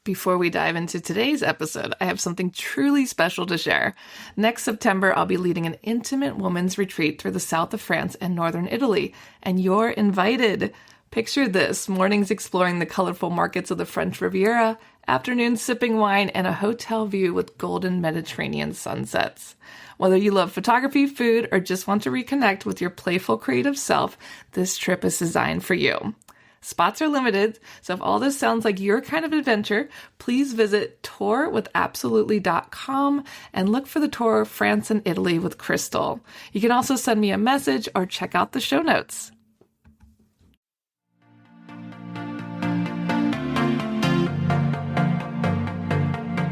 Before we dive into today's episode, I have something truly special to share. Next September, I'll be leading an intimate women's retreat through the south of France and northern Italy, and you're invited. Picture this: mornings exploring the colorful markets of the French Riviera, afternoons sipping wine, and a hotel view with golden Mediterranean sunsets. Whether you love photography, food, or just want to reconnect with your playful creative self, this trip is designed for you. Spots are limited, so if all this sounds like your kind of adventure, please visit tourwithabsolutely.com and look for the tour France and Italy with Crystal. You can also send me a message or check out the show notes.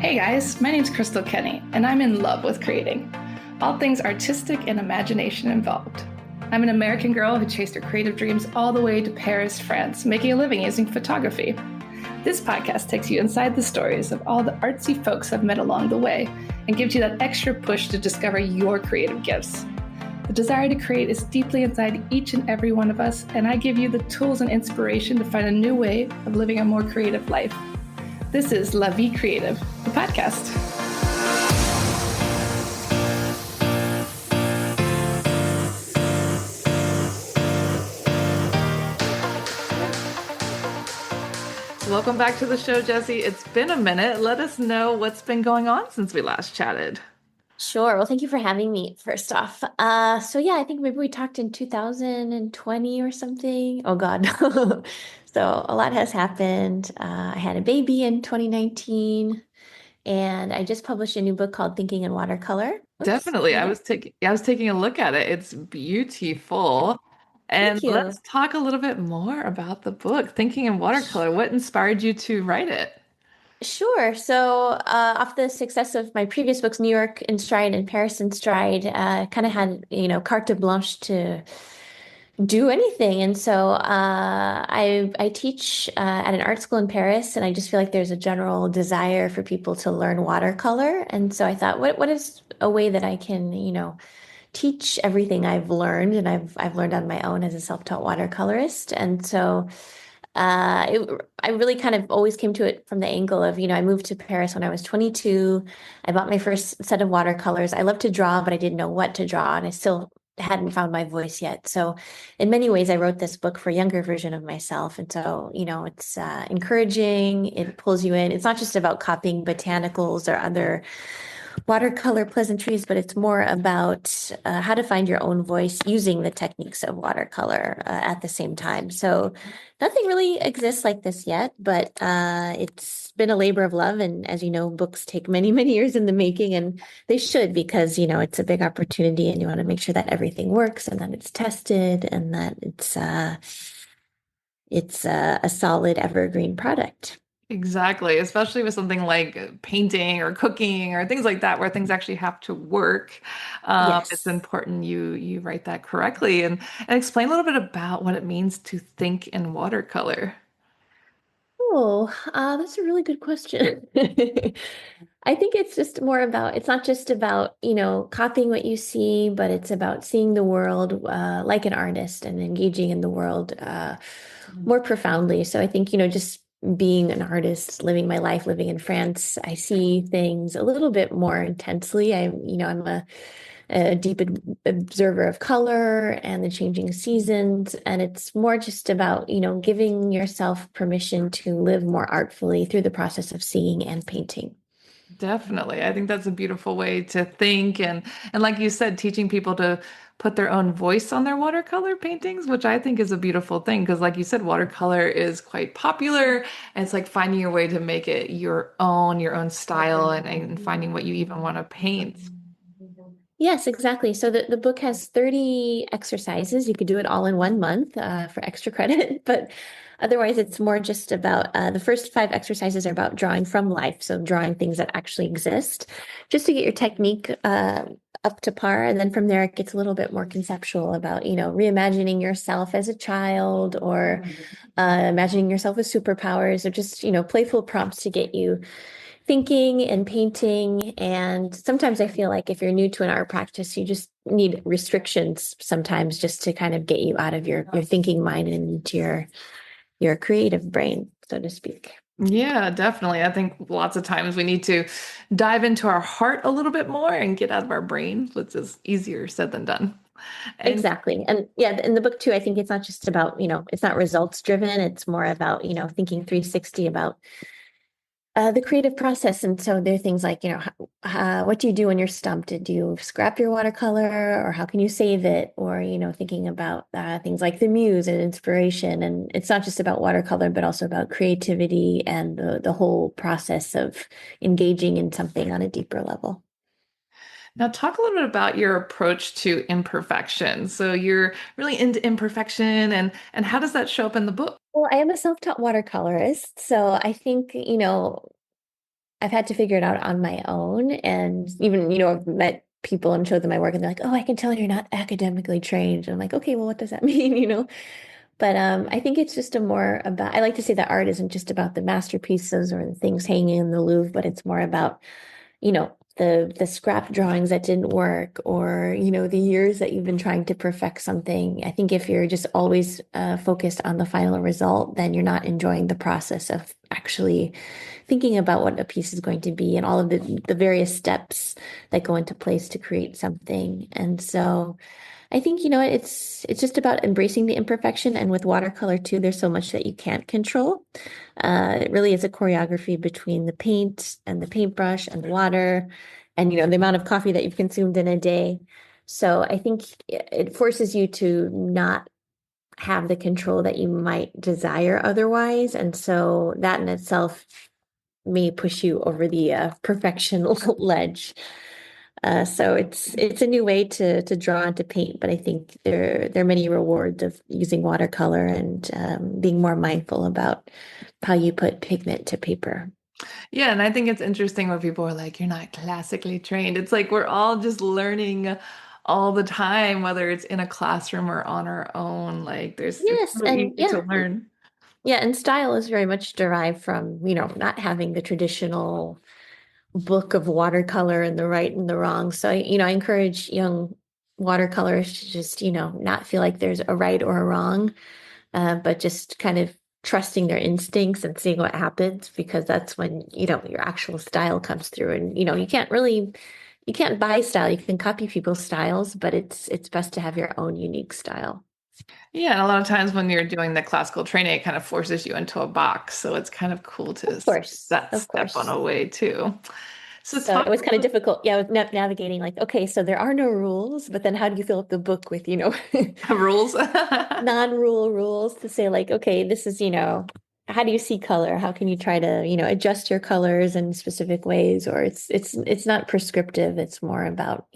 Hey guys, my name's Crystal Kenny, and I'm in love with creating. All things artistic and imagination involved. I'm an American girl who chased her creative dreams all the way to Paris, France, making a living using photography. This podcast takes you inside the stories of all the artsy folks I've met along the way and gives you that extra push to discover your creative gifts. The desire to create is deeply inside each and every one of us, and I give you the tools and inspiration to find a new way of living a more creative life. This is La Vie Creative, the podcast. Welcome back to the show, Jessie. It's been a minute. Let us know what's been going on since we last chatted. Sure. Well, thank you for having me, first off. I think maybe we talked in 2020 or something. Oh, God. So a lot has happened. I had a baby in 2019, and I just published a new book called Thinking in Watercolor. Oops. Definitely. Yeah. I was taking a look at it. It's beautiful. And Thank you. let's talk a little bit more about the book, Thinking in Watercolor. What inspired you to write it? Sure. So, off the success of my previous books, New York in Stride and Paris in Stride, kind of had, carte blanche to do anything. And so, I teach at an art school in Paris, and I just feel like there's a general desire for people to learn watercolor. And so I thought, what is a way that I can, teach everything I've learned, and I've learned on my own as a self-taught watercolorist. And so I really kind of always came to it from the angle of, I moved to Paris when I was 22. I bought my first set of watercolors. I love to draw, but I didn't know what to draw, and I still hadn't found my voice yet. So in many ways, I wrote this book for a younger version of myself. And so, it's encouraging. It pulls you in. It's not just about copying botanicals or other watercolor pleasantries, but it's more about how to find your own voice using the techniques of watercolor at the same time. So nothing really exists like this yet, but it's been a labor of love. And as you know, books take many, many years in the making, and they should, because, it's a big opportunity, and you want to make sure that everything works and that it's tested and that it's a solid evergreen product. Exactly, especially with something like painting or cooking or things like that, where things actually have to work. It's Yes. important you write that correctly and explain a little bit about what it means to think in watercolor. Oh, that's a really good question. I think it's just more about, it's not just about, copying what you see, but it's about seeing the world like an artist and engaging in the world more profoundly. So I think, just being an artist, living my life, living in France, I see things a little bit more intensely. I'm a deep observer of color and the changing seasons. And it's more just about, giving yourself permission to live more artfully through the process of seeing and painting. Definitely. I think that's a beautiful way to think and like you said, teaching people to put their own voice on their watercolor paintings, which I think is a beautiful thing because like you said, watercolor is quite popular, and it's like finding your way to make it your own style and finding what you even want to paint. Yes, exactly. So the book has 30 exercises. You could do it all in 1 month for extra credit, but otherwise it's more just about the first 5 exercises are about drawing from life. So drawing things that actually exist, just to get your technique up to par. And then from there, it gets a little bit more conceptual about, reimagining yourself as a child, or imagining yourself with superpowers, or just, playful prompts to get you thinking and painting. And sometimes I feel like if you're new to an art practice, you just need restrictions sometimes just to kind of get you out of your thinking mind and into your creative brain, so to speak. Yeah, definitely. I think lots of times we need to dive into our heart a little bit more and get out of our brain, which is easier said than done. And Exactly. And yeah, in the book too, I think it's not just about, it's not results driven. It's more about, thinking 360 about the creative process. And so there are things like, what do you do when you're stumped? Do you scrap your watercolor or how can you save it? Or, thinking about things like the muse and inspiration. And it's not just about watercolor, but also about creativity and the whole process of engaging in something on a deeper level. now talk a little bit about your approach to imperfection. So you're really into imperfection and how does that show up in the book? Well, I am a self-taught watercolorist, so I think, I've had to figure it out on my own. And even, I've met people and showed them my work and they're like, oh, I can tell you're not academically trained. And I'm like, okay, well, what does that mean? But I think it's just I like to say that art isn't just about the masterpieces or the things hanging in the Louvre, but it's more about the scrap drawings that didn't work or the years that you've been trying to perfect something. I think if you're just always focused on the final result, then you're not enjoying the process of actually thinking about what a piece is going to be and all of the various steps that go into place to create something. And so I think, it's just about embracing the imperfection. And with watercolor too, there's so much that you can't control. It really is a choreography between the paint and the paintbrush and the water and, the amount of coffee that you've consumed in a day. So I think it forces you to not have the control that you might desire otherwise. And so that in itself may push you over the perfection ledge. So it's a new way to draw and to paint, but I think there are many rewards of using watercolor and being more mindful about how you put pigment to paper. Yeah, and I think it's interesting when people are like, you're not classically trained. It's like we're all just learning all the time, whether it's in a classroom or on our own. Like it's Yes, so and easy to yeah, learn. yeah, and style is very much derived from, not having the traditional book of watercolor and the right and the wrong. So, I encourage young watercolors to just, not feel like there's a right or a wrong, but just kind of trusting their instincts and seeing what happens because that's when, your actual style comes through. And, you can't buy style. You can copy people's styles, but it's best to have your own unique style. Yeah, and a lot of times when you're doing the classical training, it kind of forces you into a box. So it's kind of cool to Of course, that of step on course. a way too. So So talk it was kind of difficult, yeah, with navigating like, okay, so there are no rules, but then how do you fill up the book with, about rules. non-rule rules to say like, okay, this is, how do you see color? How can you try to, adjust your colors in specific ways? Or it's not prescriptive. It's more about,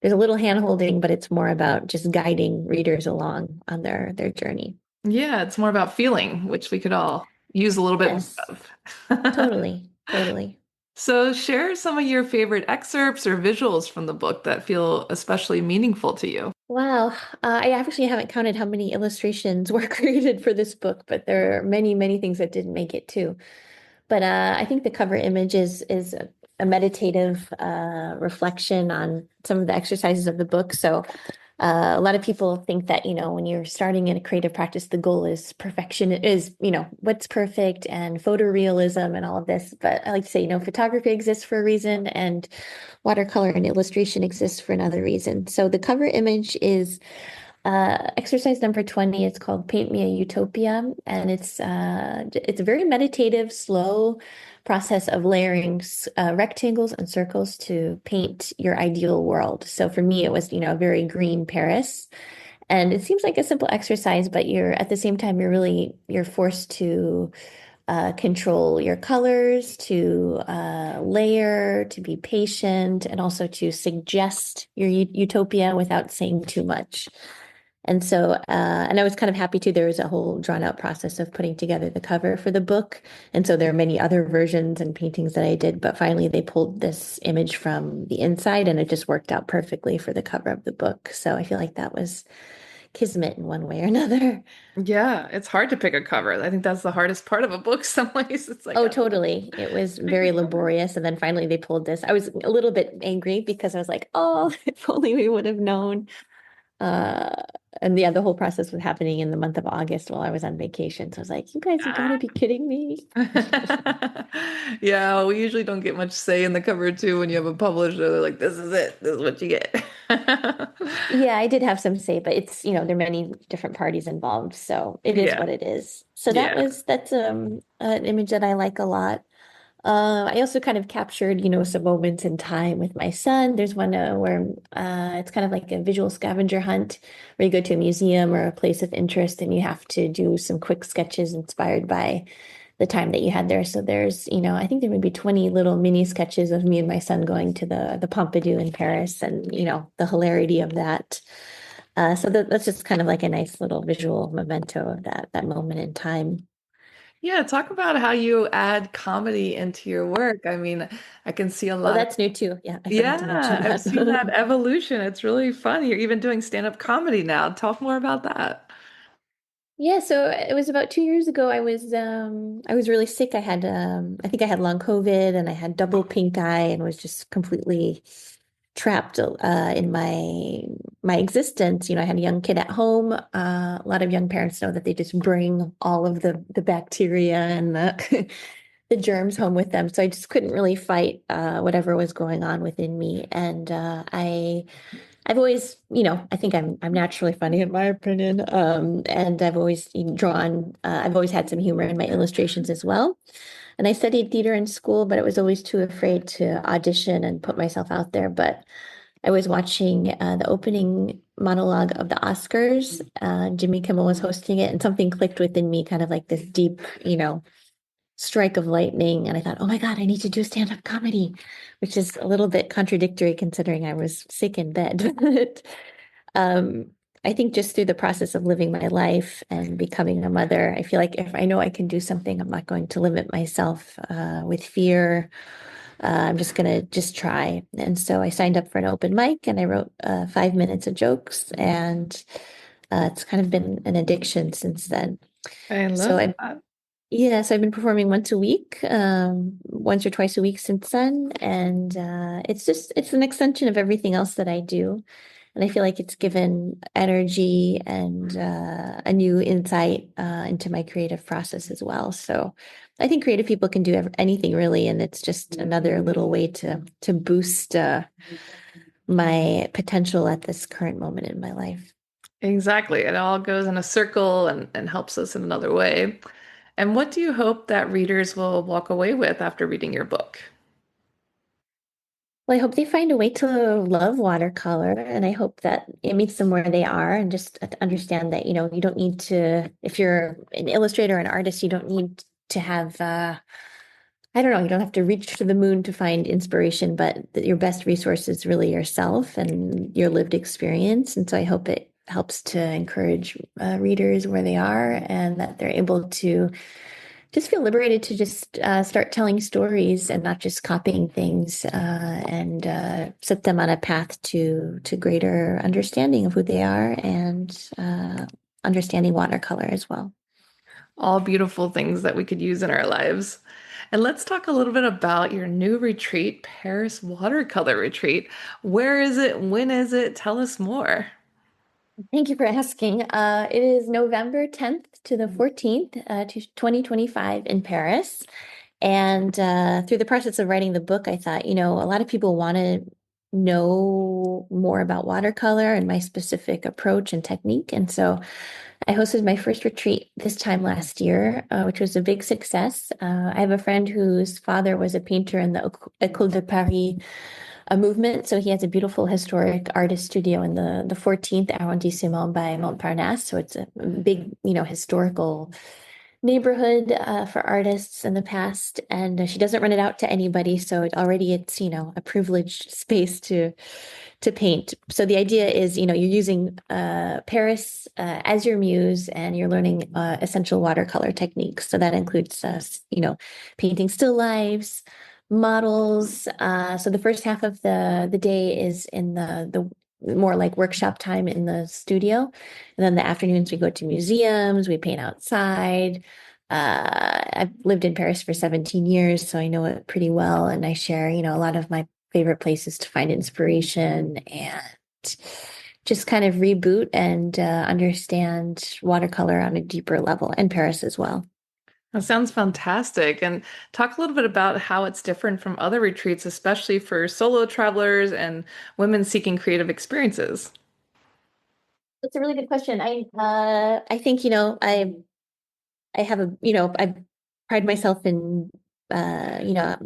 there's a little hand holding, but it's more about just guiding readers along on their journey. Yeah, it's more about feeling, which we could all use a little bit more Yes, of. totally, totally. So share some of your favorite excerpts or visuals from the book that feel especially meaningful to you. Wow. I actually haven't counted how many illustrations were created for this book, but there are many, many things that didn't make it too. But I think the cover image is a meditative reflection on some of the exercises of the book. So a lot of people think that, when you're starting in a creative practice, the goal is perfection, is, what's perfect and photorealism and all of this. But I like to say, photography exists for a reason and watercolor and illustration exists for another reason. So the cover image is exercise number 20. It's called Paint Me a Utopia, and it's a very meditative, slow process of layering rectangles and circles to paint your ideal world. So for me, it was, a very green Paris. And it seems like a simple exercise, but you're at the same time, you're forced to control your colors, to layer, to be patient, and also to suggest your utopia without saying too much. And so, and I was kind of happy too. There was a whole drawn out process of putting together the cover for the book. And so there are many other versions and paintings that I did, but finally they pulled this image from the inside and it just worked out perfectly for the cover of the book. So I feel like that was kismet in one way or another. Yeah, it's hard to pick a cover. I think that's the hardest part of a book some ways. It's like, Oh, I don't know, totally. It was pick the very cover. laborious. And then finally they pulled this. I was a little bit angry because I was like, oh, if only we would have known. And yeah, the whole process was happening in the month of August while I was on vacation. So I was like, you guys have got to be kidding me. Yeah, we usually don't get much say in the cover too when you have a publisher. They're like, this is it. This is what you get. Yeah, I did have some say, but it's, there are many different parties involved, so it is Yeah. what it is. So Yeah. that's an image that I like a lot. I also kind of captured, some moments in time with my son. There's one where it's kind of like a visual scavenger hunt where you go to a museum or a place of interest and you have to do some quick sketches inspired by the time that you had there. So there's, I think there may be 20 little mini sketches of me and my son going to the Pompidou in Paris and, the hilarity of that. So that's just kind of like a nice little visual memento of that moment in time. Yeah, talk about how you add comedy into your work. I mean, I can see a Oh, lot of, that's new too. Yeah, I forgot to mention yeah, I've that. seen that evolution. It's really fun. You're even doing stand-up comedy now. Talk more about that. Yeah, so it was about 2 years ago. I was really sick. I think I had long COVID and I had double pink eye and was just completely trapped in my existence. I had a young kid at home. A lot of young parents know that they just bring all of the bacteria and the the germs home with them. So I just couldn't really fight whatever was going on within me. And I've always, I think I'm naturally funny in my opinion. And I've always I've always had some humor in my illustrations as well. And I studied theater in school, but I was always too afraid to audition and put myself out there. But I was watching the opening monologue of the Oscars. Jimmy Kimmel was hosting it, and something clicked within me, kind of like this deep, strike of lightning. And I thought, oh my God, I need to do stand-up comedy, which is a little bit contradictory considering I was sick in bed. But I think just through the process of living my life and becoming a mother, I feel like if I know I can do something, I'm not going to limit myself with fear. I'm just gonna just try. And so I signed up for an open mic and I wrote 5 minutes of jokes, and it's kind of been an addiction since then. I So love I that. Yeah, so I've been performing once a week, once or twice a week since then, and it's an extension of everything else that I do, and I feel like it's given energy and a new insight into my creative process as well. So I think creative people can do anything really, and it's just another little way to boost my potential at this current moment in my life. Exactly. It all goes in a circle and helps us in another way. And what do you hope that readers will walk away with after reading your book? Well, I hope they find a way to love watercolor, and I hope that it meets them where they are, and just to understand that, you don't need to, if you're an illustrator or an artist, you don't need to have, I don't know, you don't have to reach to the moon to find inspiration, but that your best resource is really yourself and your lived experience. And so I hope it helps to encourage readers where they are and that they're able to just feel liberated to just start telling stories and not just copying things and set them on a path to greater understanding of who they are and understanding watercolor as well. All beautiful things that we could use in our lives. And let's talk a little bit about your new retreat, Paris Watercolor Retreat. Where is it? When is it? Tell us more. Thank you for asking. It is November 10th to the 14th, 2025 in Paris. And through the process of writing the book, I thought, a lot of people want to know more about watercolor and my specific approach and technique. And so I hosted my first retreat this time last year, which was a big success. I have a friend whose father was a painter in the École de Paris movement. So he has a beautiful historic artist studio in the 14th arrondissement by Montparnasse. So it's a big, historical neighborhood for artists in the past, and she doesn't rent it out to anybody. So it's a privileged space to paint. So the idea is, you're using Paris as your muse, and you're learning essential watercolor techniques. So that includes, painting still lifes, models. So the first half of the day is in the more like workshop time in the studio, and then the afternoons we go to museums, we paint outside. I've lived in Paris for 17 years, so I know it pretty well, and I share, a lot of my favorite places to find inspiration and just kind of reboot and understand watercolor on a deeper level, and Paris as well. That sounds fantastic. And talk a little bit about how it's different from other retreats, especially for solo travelers and women seeking creative experiences. That's a really good question. I think, I have a, I pride myself in,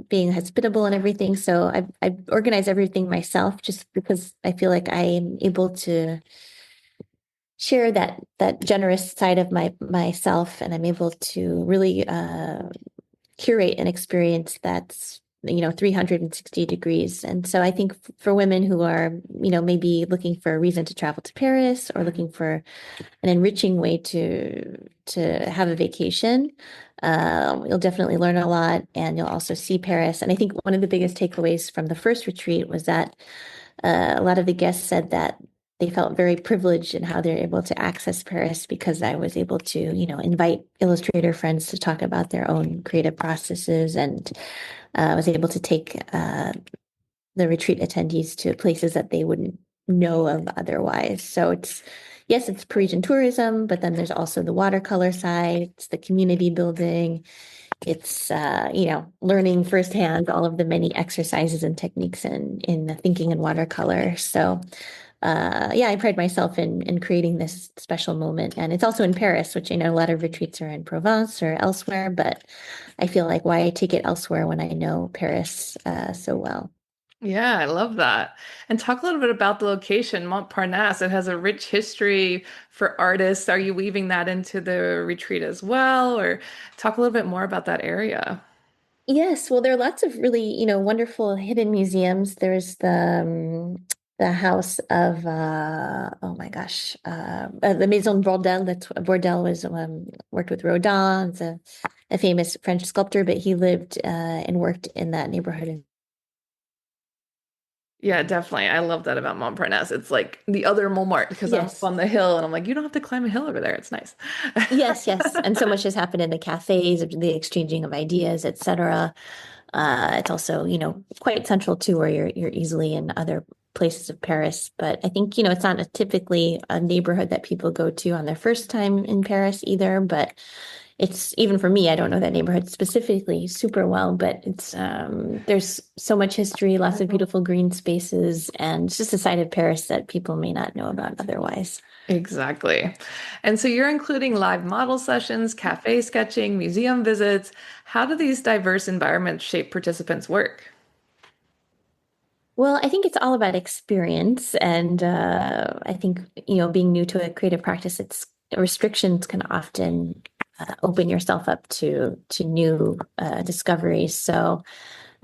being hospitable and everything. So I organize everything myself just because I feel like I am able to share that generous side of myself, and I'm able to really curate an experience that's 360 degrees. And so I think for women who are maybe looking for a reason to travel to Paris or looking for an enriching way to have a vacation, you'll definitely learn a lot, and you'll also see Paris. And I think one of the biggest takeaways from the first retreat was that a lot of the guests said that they felt very privileged in how they're able to access Paris because I was able to, invite illustrator friends to talk about their own creative processes, and I was able to take the retreat attendees to places that they wouldn't know of otherwise. So yes, it's Parisian tourism, but then there's also the watercolor side, it's the community building, it's learning firsthand all of the many exercises and techniques in the thinking in watercolor. So yeah, I pride myself in creating this special moment. And it's also in Paris, which I know a lot of retreats are in Provence or elsewhere, but I feel like why take it elsewhere when I know Paris so well. Yeah, I love that. And talk a little bit about the location, Montparnasse. It has a rich history for artists. Are you weaving that into the retreat as well? Or talk a little bit more about that area? Yes, well, there are lots of really, wonderful hidden museums. There's the house of oh my gosh, the Maison Bordel. That's Bordel was worked with Rodin. It's a famous French sculptor, but he lived and worked in that neighborhood. Yeah, definitely. I love that about Montparnasse. It's like the other Montmartre because I'm up Yes. on the hill and I'm like, you don't have to climb a hill over there. It's nice. Yes, yes. And so much has happened in the cafes, the exchanging of ideas, etc. It's also, quite central too, where you're easily in other places of Paris. But I think, it's not typically a neighborhood that people go to on their first time in Paris either. But it's even for me, I don't know that neighborhood specifically super well, but it's there's so much history, lots of beautiful green spaces, and it's just a side of Paris that people may not know about otherwise. Exactly. And so you're including live model sessions, cafe sketching, museum visits. How do these diverse environments shape participants' work? Well, I think it's all about experience. And I think, being new to a creative practice, it's restrictions can often open yourself up to new discoveries. So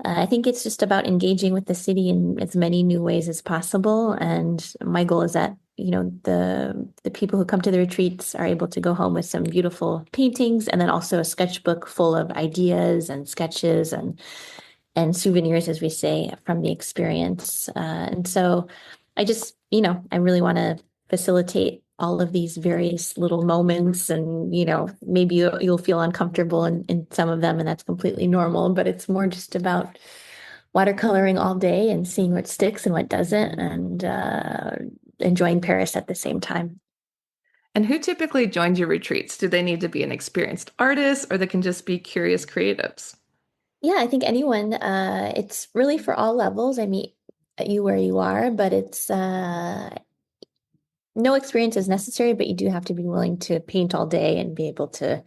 I think it's just about engaging with the city in as many new ways as possible. And my goal is that, the people who come to the retreats are able to go home with some beautiful paintings and then also a sketchbook full of ideas and sketches and souvenirs, as we say, from the experience. And so I just, I really want to facilitate all of these various little moments. And, maybe you'll feel uncomfortable in some of them, and that's completely normal. But it's more just about watercoloring all day and seeing what sticks and what doesn't, and enjoying Paris at the same time. And who typically joins your retreats? Do they need to be an experienced artist or they can just be curious creatives? Yeah, I think anyone, it's really for all levels. I meet you where you are, but it's no experience is necessary, but you do have to be willing to paint all day and be able to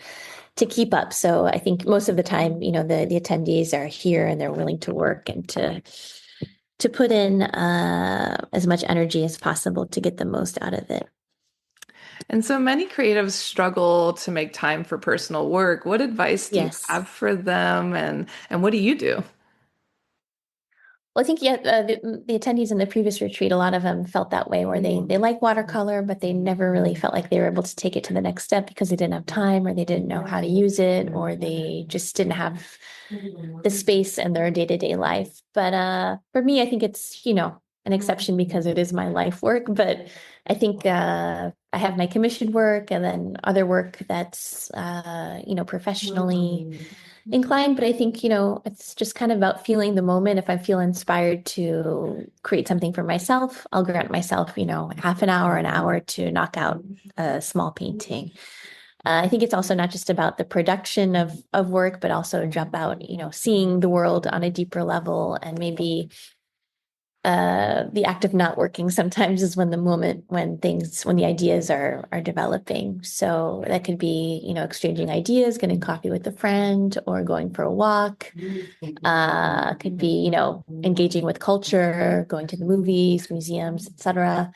keep up. So I think most of the time, the attendees are here and they're willing to work and to put in as much energy as possible to get the most out of it. And so many creatives struggle to make time for personal work. What advice do you Yes. have for them and what do you do? Well, I think yeah, the attendees in the previous retreat, a lot of them felt that way, where they like watercolor, but they never really felt like they were able to take it to the next step because they didn't have time, or they didn't know how to use it, or they just didn't have the space in their day-to-day life. But for me, I think it's, an exception because it is my life work. But I think I have my commissioned work and then other work that's professionally inclined, but I think, it's just kind of about feeling the moment. If I feel inspired to create something for myself, I'll grant myself, half an hour to knock out a small painting. I think it's also not just about the production of work, but also about, seeing the world on a deeper level. And maybe the act of not working sometimes is when the moment when the ideas are developing. So that could be, exchanging ideas, getting coffee with a friend, or going for a walk. Could be, engaging with culture, going to the movies, museums, etc.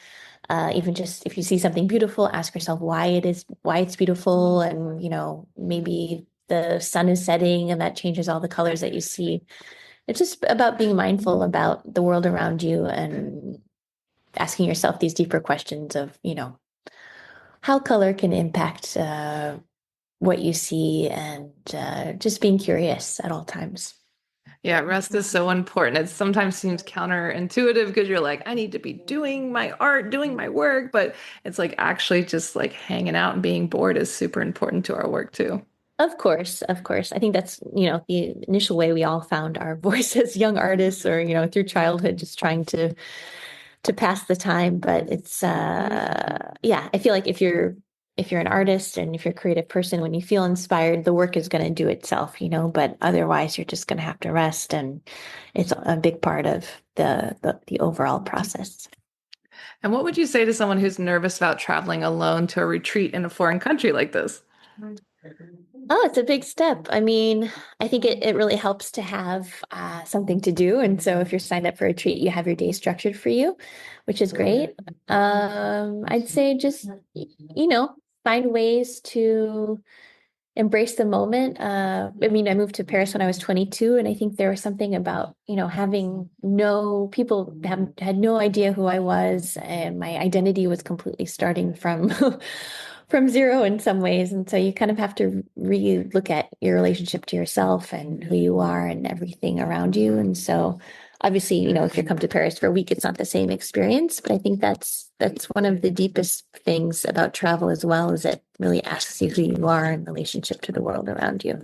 Even just if you see something beautiful, ask yourself why it's beautiful, and maybe the sun is setting and that changes all the colors that you see. It's just about being mindful about the world around you and asking yourself these deeper questions of, how color can impact what you see, and just being curious at all times. Yeah, rest is so important. It sometimes seems counterintuitive because you're like, I need to be doing my art, doing my work, but it's like actually just like hanging out and being bored is super important to our work too. Of course, of course. I think that's, the initial way we all found our voice as young artists, or, through childhood, just trying to pass the time. But it's yeah, I feel like if you're an artist and if you're a creative person, when you feel inspired, the work is going to do itself, but otherwise you're just going to have to rest, and it's a big part of the overall process. And what would you say to someone who's nervous about traveling alone to a retreat in a foreign country like this? Oh, it's a big step. I mean, I think it really helps to have something to do. And so if you're signed up for a retreat, you have your day structured for you, which is great. I'd say just, find ways to embrace the moment. I mean, I moved to Paris when I was 22, and I think there was something about, having no people had no idea who I was, and my identity was completely starting from from zero in some ways. And so you kind of have to re-look at your relationship to yourself and who you are and everything around you. And so obviously, if you come to Paris for a week, it's not the same experience, but I think that's one of the deepest things about travel as well, is it really asks you who you are in relationship to the world around you.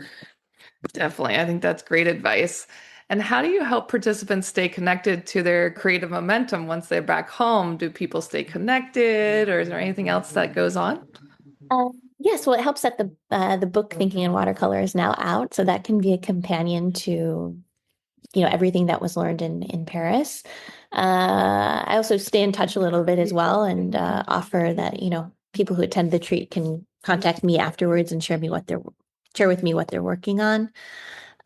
Definitely. I think that's great advice. And how do you help participants stay connected to their creative momentum once they're back home? Do people stay connected, or is there anything else that goes on? Yes, well, it helps that the book Thinking in Watercolor is now out, so that can be a companion to everything that was learned in Paris. I also stay in touch a little bit as well, and offer that people who attend the retreat can contact me afterwards and share with me what they're working on.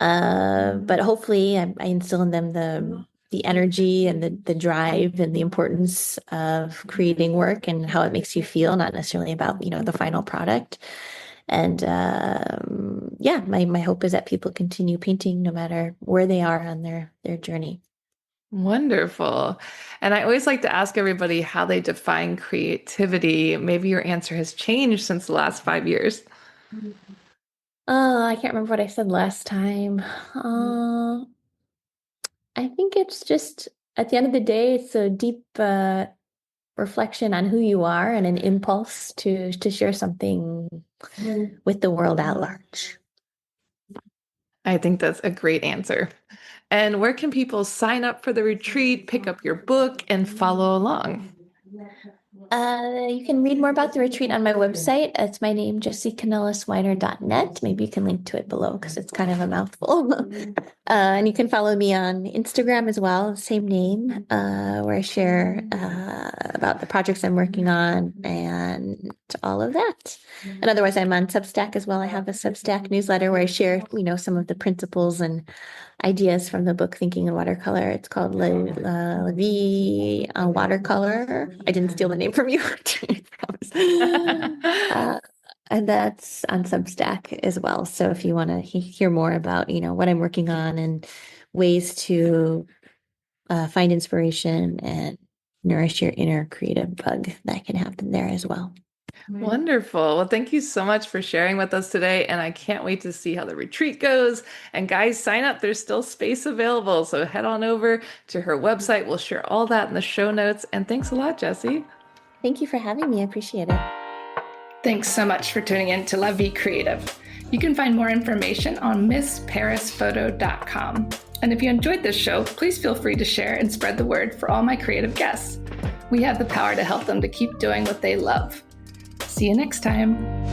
But hopefully, I instill in them the energy and the drive and the importance of creating work and how it makes you feel, not necessarily about the final product. And yeah, my hope is that people continue painting no matter where they are on their journey. Wonderful. And I always like to ask everybody how they define creativity. Maybe your answer has changed since the last 5 years. Oh, I can't remember what I said last time. I think it's just at the end of the day, it's a deep reflection on who you are and an impulse to share something with the world at large. I think that's a great answer. And where can people sign up for the retreat, pick up your book, and follow along? You can read more about the retreat on my website. It's my name, jessiekanelos.weiner.net. Maybe you can link to it below because it's kind of a mouthful. And you can follow me on Instagram as well, same name, where I share about the projects I'm working on and all of that. And otherwise, I'm on Substack as well. I have a Substack newsletter where I share, some of the principles and ideas from the book Thinking in Watercolor. It's called La Vie en Watercolor. I didn't steal the name from you. I promise. And that's on Substack as well. So if you want to hear more about, what I'm working on and ways to find inspiration and nourish your inner creative bug, that can happen there as well. Wonderful. Well, thank you so much for sharing with us today. And I can't wait to see how the retreat goes. And guys, sign up. There's still space available. So head on over to her website. We'll share all that in the show notes. And thanks a lot, Jessie. Thank you for having me. I appreciate it. Thanks so much for tuning in to La Vie Creative. You can find more information on MissParisPhoto.com. And if you enjoyed this show, please feel free to share and spread the word for all my creative guests. We have the power to help them to keep doing what they love. See you next time.